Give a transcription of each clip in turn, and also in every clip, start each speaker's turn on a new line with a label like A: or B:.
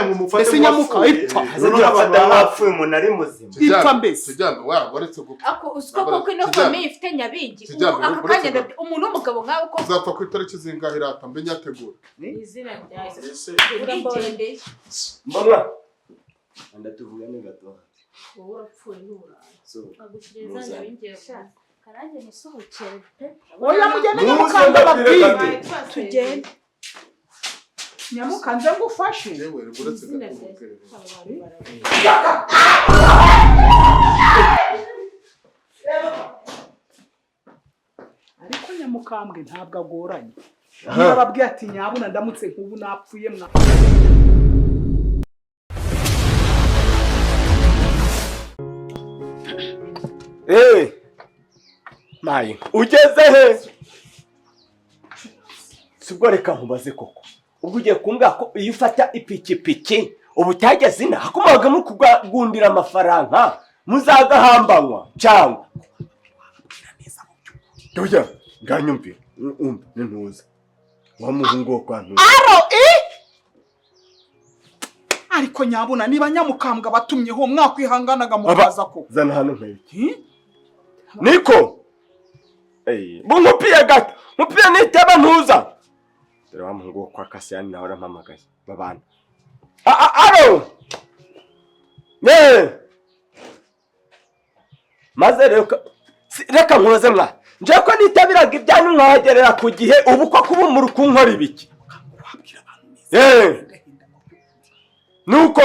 A: wampaye mu mufate
B: ese nyamuka ipfa
C: azafata mwapfuye umuntu ari muzima
B: ipfa mbese
A: kijambo waretse gupfa
D: ako usiko koko ino famille ifite nyabingi aka kanya umuntu w'umugabo nkawe ko
A: uzapfa ku itariki zingahe rata mbe nyategura
D: izina rya Yesu urambondeye
C: mbona ndatuvugane gato
D: wowe urapfuye n'uraye
C: so
D: agukireza nyabingi karanje nisohokere pe
B: oya mugende nyamukanda babwire tugende nyamukanze ngufashe
A: yewe uretse
B: ariko nyamukambwe ntabwo agoranye nababwiye ati nyabuna ndamutse nkubu napfuye mwa
C: mayi ugeze he sibwo reka nkubaze koko ubwo ugiye kumbwira ko iyo ufata ipikipiki ubu utageze ina hakomaga muri kugundira amafaranga muzagahambanywa cyangwa doya nganyumvira ntuza wa muhungu wo kwa ntuza
B: ariko nyabuna niba nyamukambwa batumyeho mwakwihanganaga mukaza ko
C: zana hano mpeke niko bungupiye gato mupiye niteba ntuza dore wa muhungu wo kwa Kasiyani nawe arampamagaye babana aro maze reka nkubaze mwa nje ko nitabiraga ibyanyu nkahagerera ku gihe ubu ko kuba muri kunkora ibiki nuko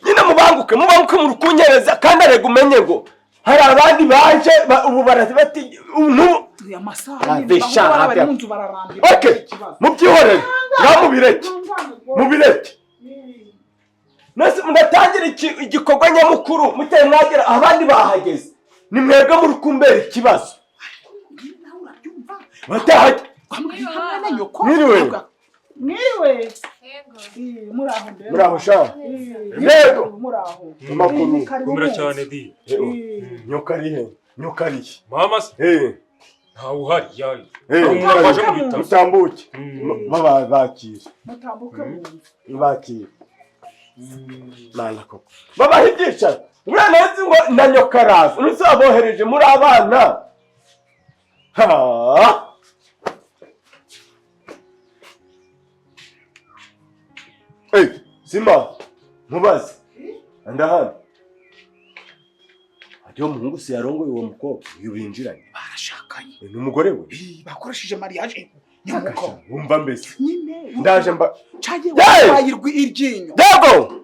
C: nyine mubanguke muri kunyereza kandi arega umenye ngo hari abandi baje ubu barazi bati
B: amasaha
C: bari mu nzu bararambye mubyihorere mubireke nese munatangira igikorwa nyamukuru muteye mwagera abandi bahageze ni mwebwe muri kumbera ikibazo batahajya
B: mwiriwe muraho
C: sha
B: yego muraho
C: amakuru
E: kumira cyane di
C: nyokarihe
E: mama se ntawe uhari yayi
C: baje mu bitaro mutambuke bakire
B: mutambuke
C: bakire nana koko babaha ibyicaro uraneze ngo na nyokaraza uzabohereje muri abana Simba mubaze andahana Adiyo muhungu se yarongoye uwo mukobwa uyu binjiranye
B: barashakanye
C: n'umugore we
B: bakoresheje mariage nyamuko
C: wumva mbese
B: nyine
C: ndaje mba
B: caje wayirwi iryinyo
C: dego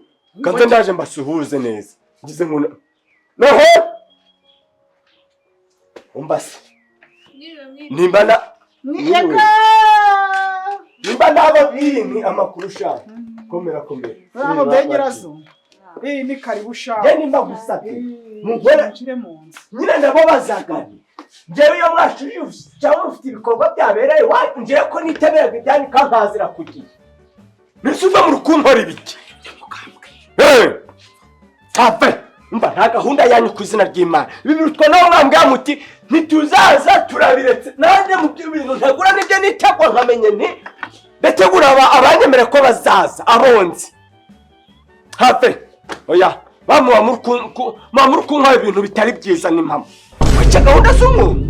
C: kanze ndaje mbasuhuze neza ngize nkuna noho umbase nimbana naba bini amakuru sha komera
B: abo benyerazo ni karibu sha
C: je nimba gusate mugore nyine ndabo bazagani jewe yo mwashuje cyangwa ufite ibikorwa byabereye wa ngiye ko niteberaga ibyani kankazira kugiye nisuva mu rukunkora ibiki tape mba nta gahunda yanyu ku izina ry'Imana bibirutwa nawo mwambwa muti ntituzaza turabiretse nanjye mu bintu ntagura nibyo nitegwa nkamenye nti ndategura abanyemere ko bazaza abonzi hafe oya bamuwa muri kunkora ibintu bitari byiza n'impamo kwica gahunda z'umuntu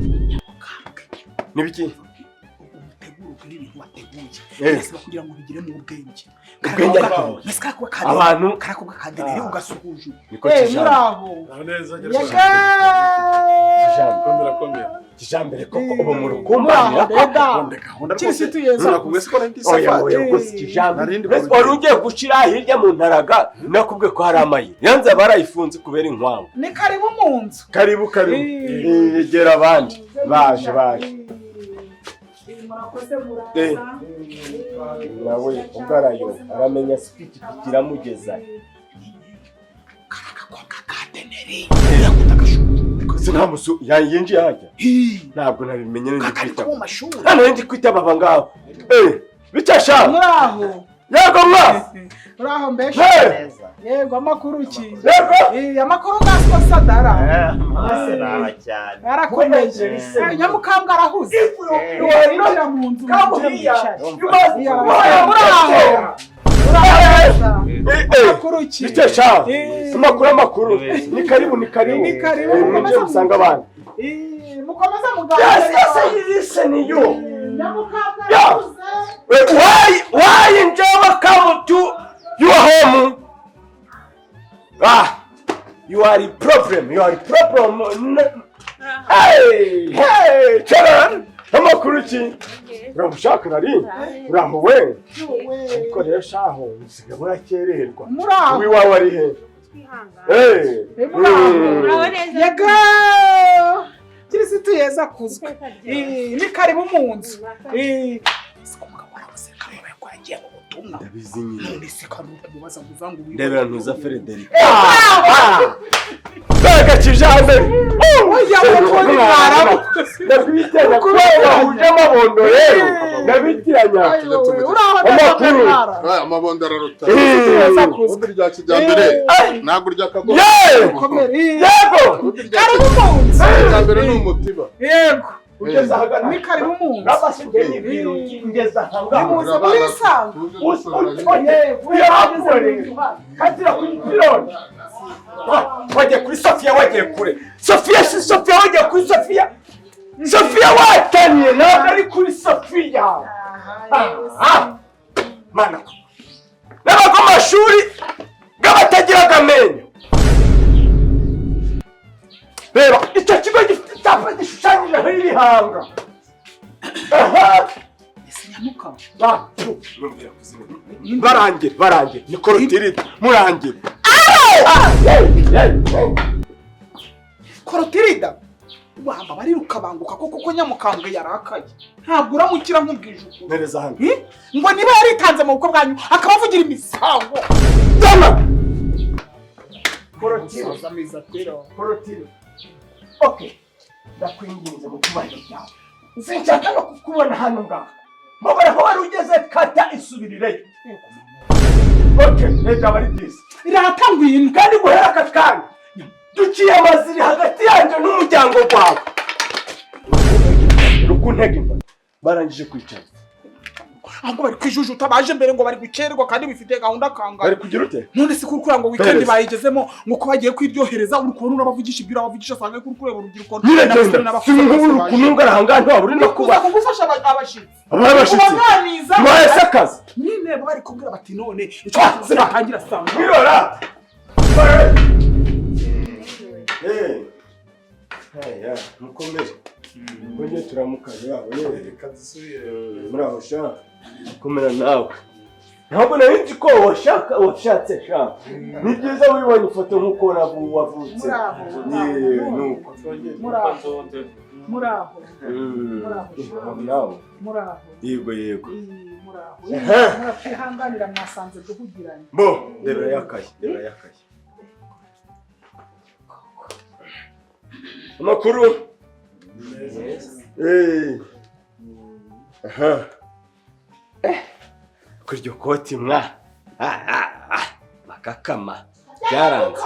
C: nibiki
B: utegura ibintu wateguye kugira ngo bigire mu bwenge
C: abantu
B: karakobwa kadenere ugasuhuje
C: niko kijambo
E: neza
A: komera
C: kijambere koko ubu mu rukumbanya
A: kirisitu yezu nakubwese ko ndi
C: safari oya gusa kijambo wari ugiye gushira hirya mu ntaraga nakubwe ko hari amayi yanze barayifunze kubera inkwamu
B: ni karibu mu nzu
C: karibu yegera abandi baje
B: murakoze muraza
C: nawe ubwarayo aramenya speech kiramugeza
B: karakobwa kadenere
C: sinamusu yinjiye hajya ntabwo nabimenye
B: n'igitita
C: hano ndi kwitaba abangabo bicasha
B: muraho
C: yego
B: muraho mbeshe yego amakuru ki
C: yego
B: amakuru gaswa sadara
C: asenaba cyane
B: arakomeje nyamukambwa arahuze injira mu nzu
C: kamuhiya
B: muraho Makuru ki?
C: Bitesha. Amakuru. Ni karibu.
B: Ni karibu.
C: Muje musanga abana.
B: Mukomeza muganira.
C: Yes, listen you.
B: Nyamukabwa
C: Yeah.
B: yavuze.
C: Why njama come to your home? You are a problem. Hey, Charan. Amakuru ki? Uramushaka nari? Uramuwe? Ariko rero shaho usigaye murakererwa.
B: Muraho.
C: Wiwawe ari he?
B: Muraho neza. Yego. Kirisitu yeza kuzwe. Ni karibu mu nzu. Sikumugabo arabaseka rero yakwagiye mu butumwa.
C: Ndabizi nyine.
B: None se karuta mubaza muzangu wiwe.
C: Ndebera ntuza Frederic. Bega kijambe.
B: Oya mukoni mwarabu.
C: Ndabitenya kwa huje amabondo rero. Ndabitiranya.
B: Amakuru.
A: Amabondo ararota.
B: Yeza kuzwe.
A: Ubu rya kijyambere. Ntabwo rya kago.
C: Yego.
B: Karibu mu nzu.
A: Kijyambere ni umutiba.
B: Yego.
C: Ugeze ahagana.
B: Ni karibu mu nzu.
C: Nabashingenye ibintu ngeza hanga.
B: Muze muri sanga.
C: Katira kuri piloni. Wagiye kuri Sofia wagiye kure. Sofia wagiye kuri Sofia. Sofia watanye ntabwo ari kuri Sofia. Mana. N'abago mashuri gabatagira gamenyo. Reba icyo kigo gifite icyapa gishushanyije aho ibihanga. Barangira ni korotirida murangira.
B: Korotirida wamba bariruka banguka koko nyamukambwe yarakaye ntabwo uramukira nkubwije uko
C: Nereza hano
B: ngo niba yaritanze mu bukwe bwanyu akabavugira imisango
C: dama
B: Korotirida
C: okay ndakwinginze mu kubahiro cyawe sinshaka no kukubona hano ngaha mubara ko wari ugeze kata isubirireyo okay reka bari byiza
B: iratanguye
C: kandi guhera aka kanya duciye amaziri hagati yanjye n'umuryango wawe rukuntega imbaga barangije kwicara
B: ahubwo bari kwijujuta baje mbere ngo bari gucererwa kandi bifite gahunda kangana
C: bari kugira ute
B: none si kurukura ngo weekend bayigezemo ngo bagiye kwiryohereza uri kubona urabavugisha ibyo urabavugisha asanga kuri kureba urubyiruko
C: n'abasore kunungara hanga nto buri no kuba
B: kugufasha abashitsi
C: abashitsi mwese akazi
B: nyine bari kubwira bati none icyo batangira sanga
C: birora mukomere Bonye turamukanye yawe reka dusubire muraho sha komera nawe ntabwo nari ko washatse sha ni byiza wibonye ifoto nkuko wavutse nuko
B: muraho muraho
C: yego
B: muraho murakihanganira mwasanze duhugiranye
C: bo debera yakaye amakuru kuri iryo koti mwa bakakama byaranze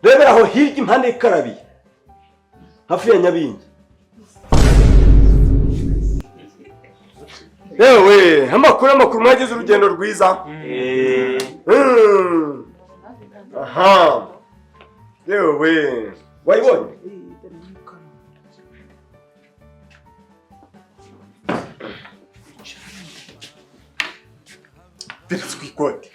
C: rebera aho hirya impande y'ikarabiye hafi ya Nyabingi yewe amakuru mwagize urugendo rwiza aha yewe wayibonye Teretse ku ikote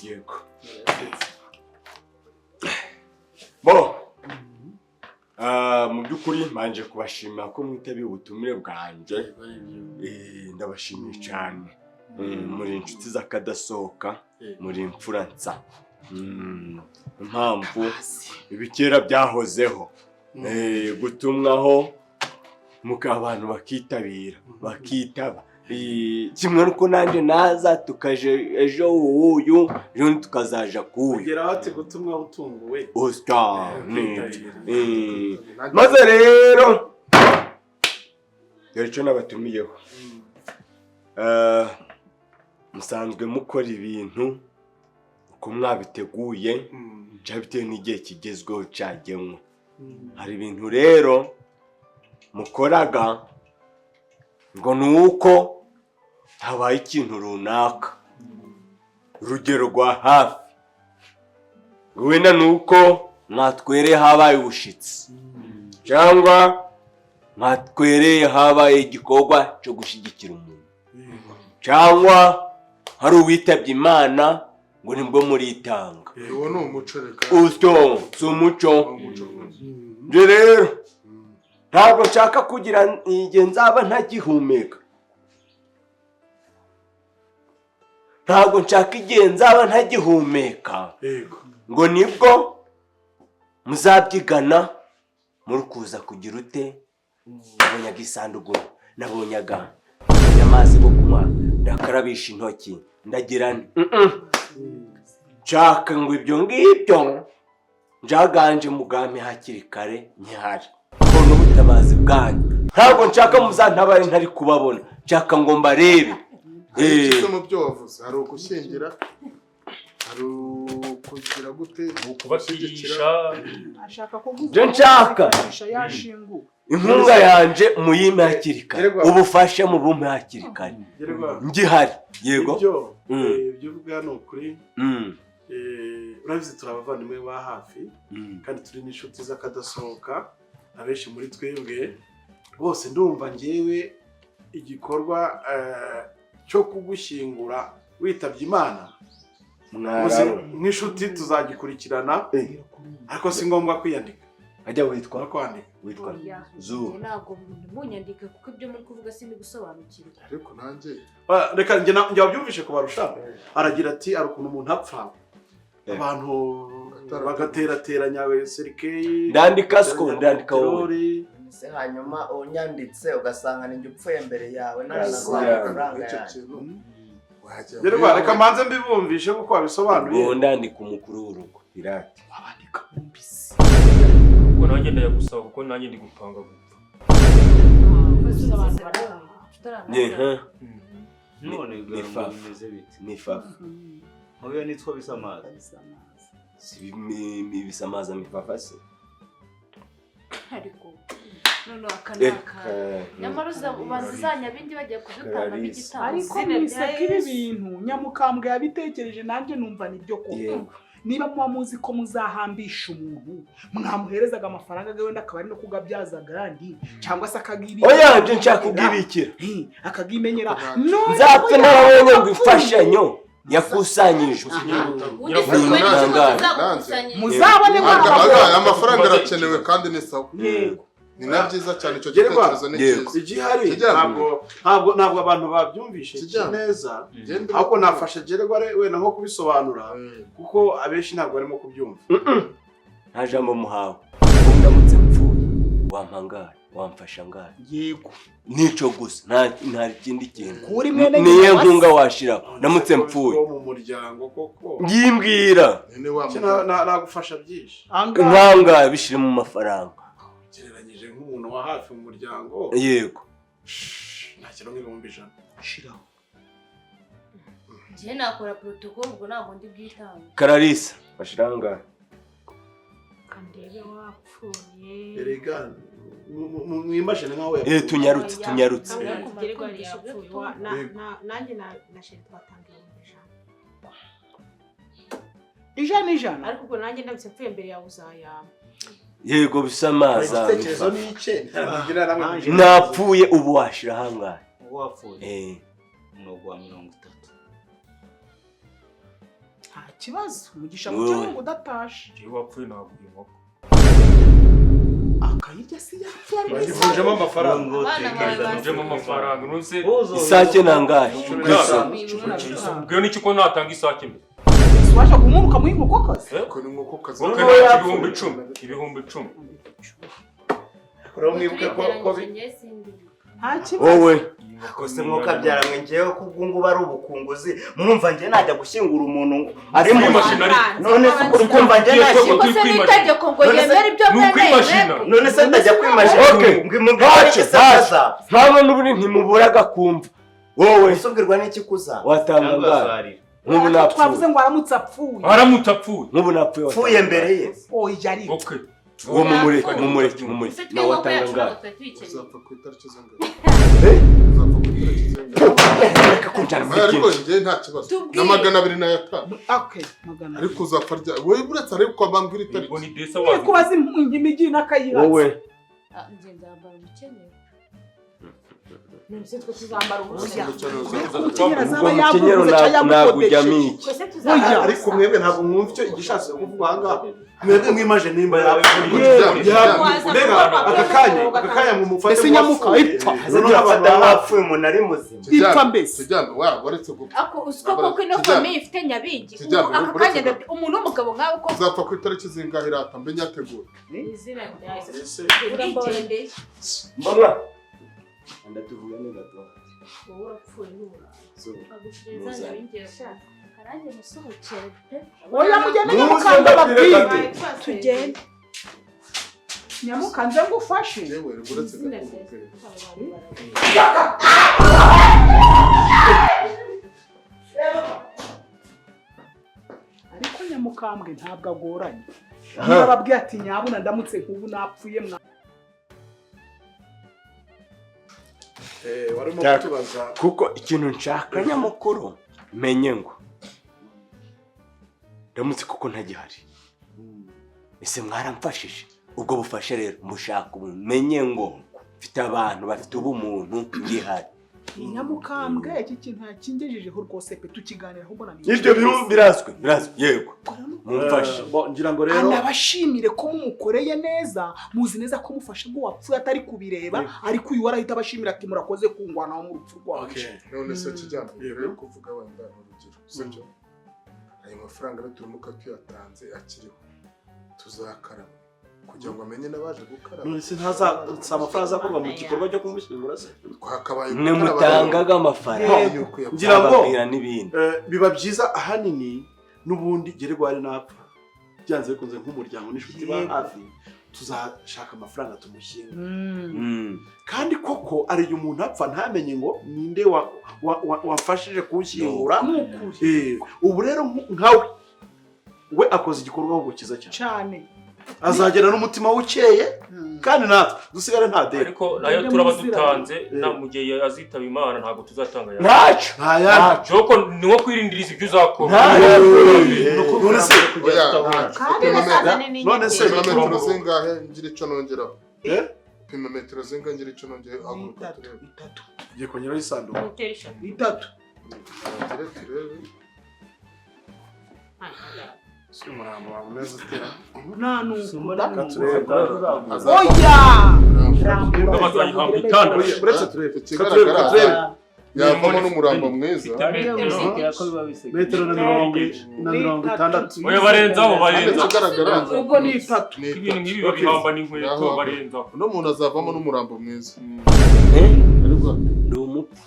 C: yego bo mu by'ukuri manje kubashimira ko mwitabiye ubutumire bwanjye ndabashimiye cyane muri inshuti z'akadasohoka muri imfura nsa impamvu ibikera byahozeho gutumwaho muka abantu bakitabira bakitaba kimwe nuko nanjye naza tukaje ejo uyu ejo tukazaja kuyu
F: kugera hati gutumwa utunguwe
C: osita maze rero dore icyo nabatumiyeho musanzwe mukora ibintu uko mwabiteguye cyangwa bitewe n'igihe kigezweho cyagenwe hari ibintu rero mukoraga ngo ni uko habaye ikintu runaka urugero rwa hafi wenda ni uko mwatwereye habaye ubushitsi cyangwa mwatwereye habaye igikorwa cyo gushyigikira umuntu cyangwa hari uwitabye Imana ngo nibwo muritanga
A: uwo ni umuco reka
C: usyo si umuco nje rero ntabwo nshaka kugira igihe nzaba ntagihumeka ntabwo nshaka igihe nzaba ntagihumeka ngo nibwo muzabyigana muri kuza kugira ute nabonyaga isanduku nabonyaga amazi yo kunywa ndakarabisha intoki ndagira nshaka ngo ibyo ngibyo njaganje mugame hakiri kare nkihari kubona ubutabazi bwanyu ntabwo nshaka muzantabare ntari kubabona nshaka ngo mbarebe
A: icyo mu byo wavuze hari ugushyingira hari ukugira gute
E: ukubashyigikira
B: ashaka kuguza
C: je nshaka
B: yashinguwe
C: inkunga yanje muyime hakiri kare ubufasha mu bumpe hakiri kare ngihari yego
F: ibyo uvuga ni ukuri urabizi turi abavandimwe ba hafi kandi turi n'inshuti z'akadasohoka abenshi muri twebwe rwose ndumva ngewe igikorwa cyo kugushyingura witabye Imana nk'inshuti tuzagikurikirana ariko si ngombwa kwiyandika
C: ajya witwa
F: witwa
C: Zu
D: ntabwo munyandike kuko ibyo muri kuvuga sindi gusobanukirwa
A: ariko nanjye
F: reka njye wabyumvishe kubarusha aragira ati ari ukuntu umuntu apfa abantu bagaterateranya serikeyi
C: ndandika sko ndandika wowe
G: se hanyuma unyanditse ugasanga ninjye upfuye mbere yawe
F: reka manze mbibumvishe kuko wabisobanuye
C: ubu ndandika umukuru w'urugo irati
B: abandika mumbisi
E: kuko nanjye ndayagusaba kuko nanjye ndi gupanga gupfa
H: none bimeze bite
C: ni fafa
H: mubiyo nitwa bisamaza
C: si bisamaza mifafa se
D: ariko none akanaka nyamara uzanya bindi bagiye kudutanga b'igitabo
B: ariko mwiseka ibi bintu nyamukambwe yabitekereje nanjye numva nibyo koko niba muba muzi ko muzahambisha umuntu mwamuherezaga amafaranga wenda akaba ari no kugabyaza agandi cyangwa se akagibikira
C: oya nje nshaka kugibikira
B: akagimenyera
C: nzapfe narabonye ngo ifashanyo yakusanyijwe
B: muzabone
A: amafaranga arakenewe kandi ni sawa ni na byiza cyane icyo gitekerezo ni cyiza
F: igihari ntabwo abantu babyumvishe neza ahubwo nafashe Gerwa wenda nko kubisobanura kuko abenshi ntabwo barimo kubyumva
C: nta jambo muhawe ndamutse mpfuye wampangara wamfasha ngara
B: yego
C: nico gusa nta kindi kintu
B: kuri mwene
C: niye nkunga washiraho ndamutse mpfuye
F: mu muryango koko
C: ngimbwira
F: nagufasha byinshi
C: nkanga bishire mu mafaranga
F: gereranyije nk'umuntu wa hafi mu muryango
C: yego
F: nta kintu nk'ibihumbi 100
B: shiraho
D: je nakora protocol ubwo ntabwo ndi bwitange
C: Kararisa bashiranga
D: kandebe wapfuye
F: erega mwimashine nkawe
C: tunyarutse
D: Gerwa yapfuye
I: nanjye na sheri twatangiye
B: ijana
I: ariko ubwo nanjye ndabitse mpfuye mbere yawe uzayama
C: yego bisamaza
F: igitekerezo ni ice
C: napfuye ubu washira hangahe
H: wapfuye umurongo wa 30
B: nta kibazo umugisha mu cyangwa udatashe
E: iyo wapfuye ntabwo inkoko
B: akayirya si yapfuye
F: bagivunjemo amafaranga
E: njemo amafaranga nunse
C: isake nangahe
E: ubwo ni cyo natanga isake mbere
B: waje kumuruka mu inkoko kazi
A: ko ni nkoko kazi
E: okay ibihumbi 10
F: Kora mwibuke ko
C: wowe
G: kose mwuka byaramwe ngewe kubwo ngo bari ubukunguzi mwumva nge najya gushyingura umuntu ari mu mashina none se uri kumva nge najya
D: kose n'itegeko ngo yemere ibyo mweneye
G: none se ndajya kwimashina ngo imubwire iki saza
C: ntabwo n'ubundi ntimuburaga kumva wowe
G: usubwirwa n'iki kuza
C: watanga ngari nk'ubu napfuye
B: twavuze ngo aramutse apfuye
C: nk'ubu napfuye
G: pfuye mbere ye
B: oya ari
C: uwo mumureke nawe watanga ngari
A: uzapfa ku itariki z'ingano uzapfa ku itariki z'ingano
C: reka kunjana muri
A: ariko
C: byinshi
A: njye nta kibazo na 250
B: okay magana
A: ariko uzapfa rya wowe buretse ariko bambwira itariki
B: ni kubaza imigi n'akayihatse
C: wowe
D: njye nzambara umukenyero
I: Nse twe tuzambara ubusa.
C: umukenyero ntabwo ujyamo iki
I: Twese tuzambara.
F: ariko mwebwe ntabwo mwumva icyo igishatse kuvuga aha ngaha mwebwe mwimaje nimba aka kanya mu mufate
B: ese nyamuka ipfa
G: azafata nk'apfuye umuntu ari muzima
B: ipfa mbese
A: tujyana waretse gupfa
D: ako usiko koko ino famille ifite nyabingi aka kanya umuntu w'umugabo nkawe ko
A: uzapfa ku itariki zingahe rata mbe nyategura
D: izina rya Yesu urigendeye
C: mbona ndatuvuga ni gato
D: wowe urapfuye n'ubura agushyiriza nyabingi karange musohokere pe
B: oya mugende nyamukanda babwire tugende nyamukanze ngufashe
A: yewe uretse
B: ariko nyamukambwe ntabwo agoranye nababwiye ati nyabuna ndamutse nk'ubu napfuye mwa
F: warimo kutubaza
C: kuko ikintu nshaka nyamukuru menye ngo ndamutse kuko ntagihari ese mwaramfashije ubwo bufashe rero mushaka umenye ngo mfite abantu bafite ubumuntu ngihari
B: nyamukambwe iki kintu yakingejejeho rwose pe tukiganiraho mbona
C: ibyo birazwi yego mumfashe
F: ngira ngo rero
B: anabashimire ko mumukoreye neza muzi neza ko mufashe ngo wapfuye atari kubireba ariko uyu warahita abashimira ati murakoze kungwanaho mu rupfu rwaje
A: none se kijyana rero kuvuga wenda urugero sibyo ayo mafaranga turumuka tuyatanze akiriho tuzakaraba kugira ngo amenye nabaje gukaraba
F: none se ntaza amafaranga azakorwa mu gikorwa cyo kumushyingura se
A: twakabaye
C: mwe mutangaga amafaranga
F: ngira ngo
C: n'ibindi
F: biba byiza ahanini n'ubundi Geregwari napfa byanze bikunze nk'umuryango n'inshuti ba hafi tuzashaka amafaranga tumushyingura kandi koko ari umuntu apfa ntamenye ngo ninde wafashije kumushyingura ubu rero nkawe we akoze igikorwa cyo gukiza cyane azagera n'umutima ukeye kandi natwe dusigare nta deni
E: ariko nayo turaba dutanze na mu gihe azitaba Imana ntabwo tuzatanga yawe
C: ntacyo
E: joko ni nko kwirindiriza ibyo uzakora
A: none se metero zingahe ngira icyo nongeraho pima metero zingahe ngira icyo nongeraho haguruka turebe
B: 3
F: ngiye kongeraho isanduku
B: 3
A: turebe si umurambo wawe umeze utera
B: nta n'ukunda
A: oya
E: uretse
A: turebe ikigaragara yavamo n'umurambo mwiza
F: metero na 60
E: oya barenzaho
B: ubwo ni 3
E: ibintu nk'ibi babihamba n'inkweto barenzaho
A: uno muntu azavamo n'umurambo mwiza
C: ni umupfu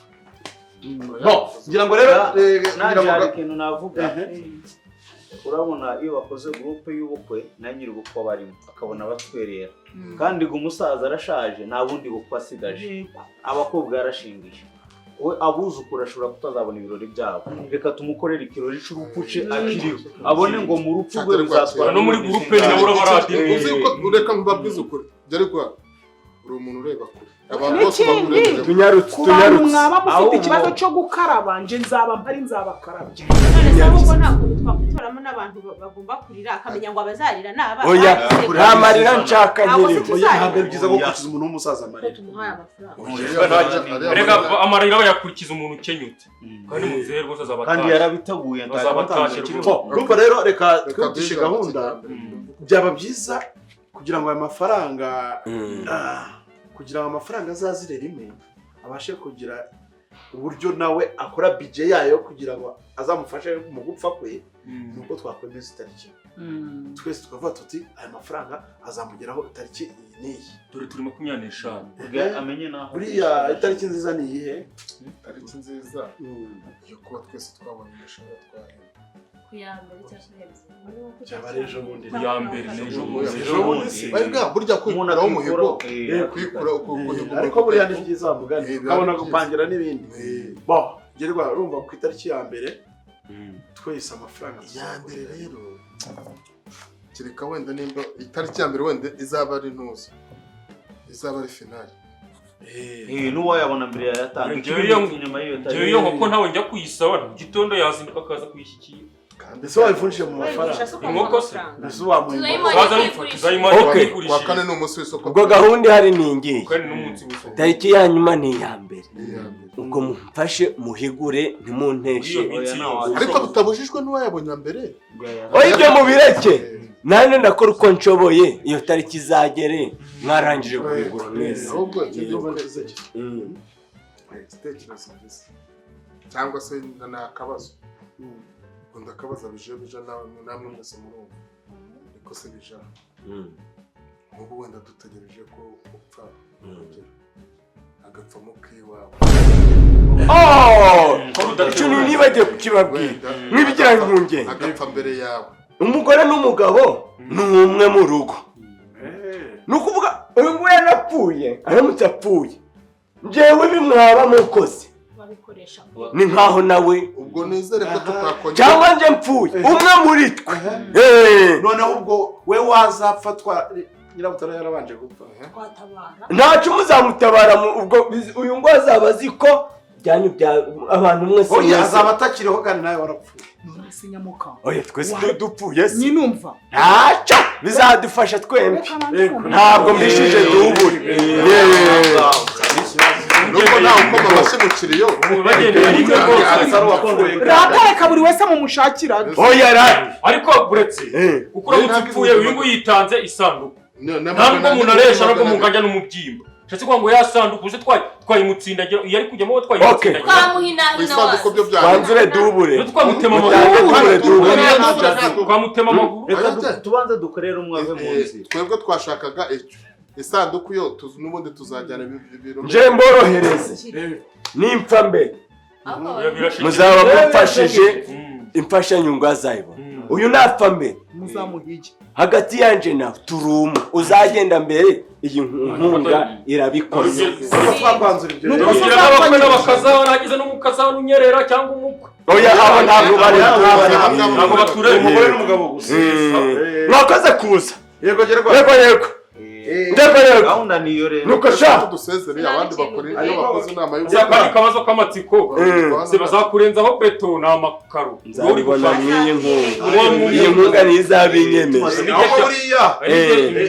F: ngira ngo rero
H: nta kintu navuga urabona iyo bakoze groupe y'ubukwe na nyiri ubukwe barimo akabona batwerera kandi ngo umusaza arashaje nta bundi bukwe asigaje abakobwa yarashingije we abuzukura ashobora kutazabona ibirori byabo reka tumukorera ikirori cy'urupfuce akiriho abone ngo mu rupfu rwe bizatwara
E: no muri groupe ni nabura baradi
A: uziko ureka mbabwiza ukuri Geregwari uri umuntu ureba kure abantu bose bakureba
C: tunyarutse
B: mwaba mufite ikibazo cyo gukaraba nje nzaba mpari nzabakarabye
I: None se ahubwo ntabwo twakwitoramo n'abantu bagomba kurira akamenya ngo abazarira n'abana
C: oya nta marira nshaka nyiri
F: ntabwo ari byiza gukiza umuntu w'umusaza amarira
I: tumuhaye amafaranga
E: rega amarira bayakurikiza umuntu ukenyutse kandi muzehe rwose azabatashye
H: kandi yarabiteguye
E: azabatashye
F: urumva rero reka twihutishe gahunda byaba byiza kugira ngo aya mafaranga kugira ngo amafaranga azazire rimwe abashe kugira uburyo nawe akora budget yayo kugira ngo azamufashe mu gupfa kwe nuko twakwemeza itariki twese tukavuga tuti aya mafaranga azamugeraho itariki iyi n'iyi.
E: Dore turi 25.
H: Amenye naho.
F: Buriya itariki nziza ni iyihe?
A: Itariki nziza yo kuba twese twabonye umushahara twahembwe.
D: Kuyambere cyangwa
F: Cyaba ari ejo bundi.
E: Kuyambere n'ejo
F: Ejo bundi.
A: Bayibwa burya kwikuraho umuhigo. Kwikura
F: ariko buriya ni byiza mugani. Ukabona gupangira n'ibindi. Bo, gerwa urumva ku itariki ya mbere twese amafaranga
A: ya mbere rero. Kireka wenda nimba itariki ya mbere wenda izaba ari ntuzo. Izaba ari finale.
H: Nuwo yabona mbere yatanga
E: inyuma y'iyo tariki. Jewe nkoko ntawe njya kuyisaba mu gitondo yazinduka akaza kuyishyikira.
F: Mbese wayivunjije mu mafaranga.
E: Inkoko se.
F: Mbese wamuye.
E: Okay.
A: Wa kane ni umunsi w'isoko.
C: Ubwo gahunda ihari ni ingiyi.
E: Kandi n'umunsi w'isoko.
C: Tariki ya nyuma ni iya mbere. Ubwo mumfashe muhigure ntimunteshe.
A: Ariko bitabujijwe n'uwayabonye mbere.
C: Oya ibyo mubireke. Nane ndakora uko nshoboye iyo tariki izagere mwarangije kubigura mwese.
A: Ahubwo igitekerezo mbese cyangwa se nakabazo. Kunda kabaza bije namwe mwese murumva. Niko se bija. Ubu wenda dutegereje ko upfa. Agapfa mu kiwawe.
C: Ikintu nibagiye kukibabwira mwibigira impungenge.
A: Agapfa mbere yawe.
C: Umugore n'umugabo ni umwe mu rugo. Nukuvuga uyu nguyu yanapfuye aramutse apfuye njyewe bimwaba mukoze ni nkaho nawe
A: ubwo nizere ko tutakongera
C: cyangwa nje mpfuye umwe muri twe
F: noneho ubwo we wazafatwa nyirabutara yarabanje gupfa
C: ntacu muzamutabara ubwo uyu ngo azaba aziko byanyu bya abantu mwese
F: oya azaba atakiriho kandi nawe warapfuye
B: none se nyamuka
C: oya twese dupfuye se
B: nyinumva
C: ntaco bizadufasha twembi ntabwo mbishije dubure
A: nuko nawe uko babashimukiriyo
B: ratareka buri wese mu mushakira
C: oya rari
E: ariko buretse kuko uramutse uyu ngo yitanze isanduku ntabwo umuntu aresha nabwo munganya n'umubyimba Shetse kwa ngo yasanduku uje twayimutsindagira yari kujyamo wo twayimutsindagira
D: twamuhinahina
A: wose
C: banzure dubure
E: twamutema amaguru
H: reka tubanze dukorera umwave munsi
A: twebwe twashakaga icyo isanduku yo n'ubundi tuzajyana ibiro
C: nje mborohereze nimpfa mbere muzaba mufashije imfashanyungu azayibona uyu napfa mbere
B: muzamuhige
C: hagati yanje nawe turuma uzagenda mbere iyi nkunga irabikoze
F: twakwanzura ibyo
E: rero n'abakwe n'abakazaho nagize n'umukazaho n'unyerera cyangwa umukwe
C: oya abo ntabwo bari
E: ntabwo batureye
F: umugore n'umugabo gusa
C: mwakoze kuza
F: yego
C: yego
H: gahunda niyo rero
C: nuko sha
A: dusezereye abandi bakora iyo bakoze inama
E: y'ubuzima kabazo k'amatsiko se bazakurenzaho beto n'amakaro
C: nzabibona mwiye nkunga nizabinyemeje
F: aho buriya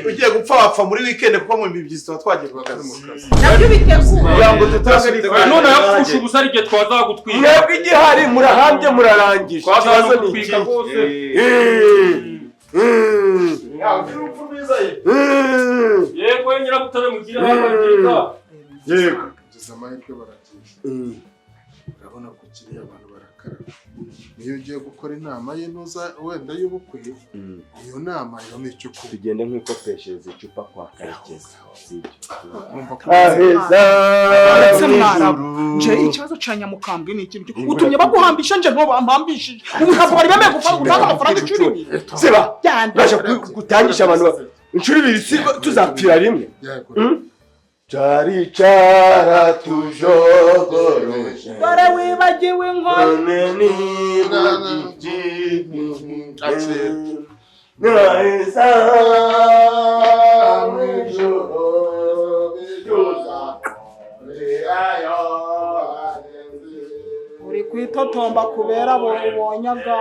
F: ugiye gupfa wapfa muri weekend kuko mu mibyizi tuba twagiye ku kazi
B: nabyo biteguye
F: kugira ngo tutange
E: none yapfusha ubusa ari igihe twazagutwika
C: mwebwe igihari murahambye murarangije
E: twazagutwika rwose yego nyirabutare mugira abagiga
A: yego ngeze amahirwe baragiye urabona ko kiriya abantu barakaraba niyo ugiye gukora inama y'intuza wenda y'ubukwe iyo nama iramo icyo kuba
C: tugende nk'ikopeshereza icupa kwa karekezi
B: nje ikibazo ca nyamukambwe ni ikintu utumye baguhambisha nje ntobampambishije ubu ntabwo bari bemeye gutanga amafaranga 10
C: siba baje gutangisha abantu inshuro ibiri tuzapfira rimwe Charichara tujogoroje
B: bare wibagiwe
C: nkone niba naisa
B: uri kwitotomba kubera bo bonyaga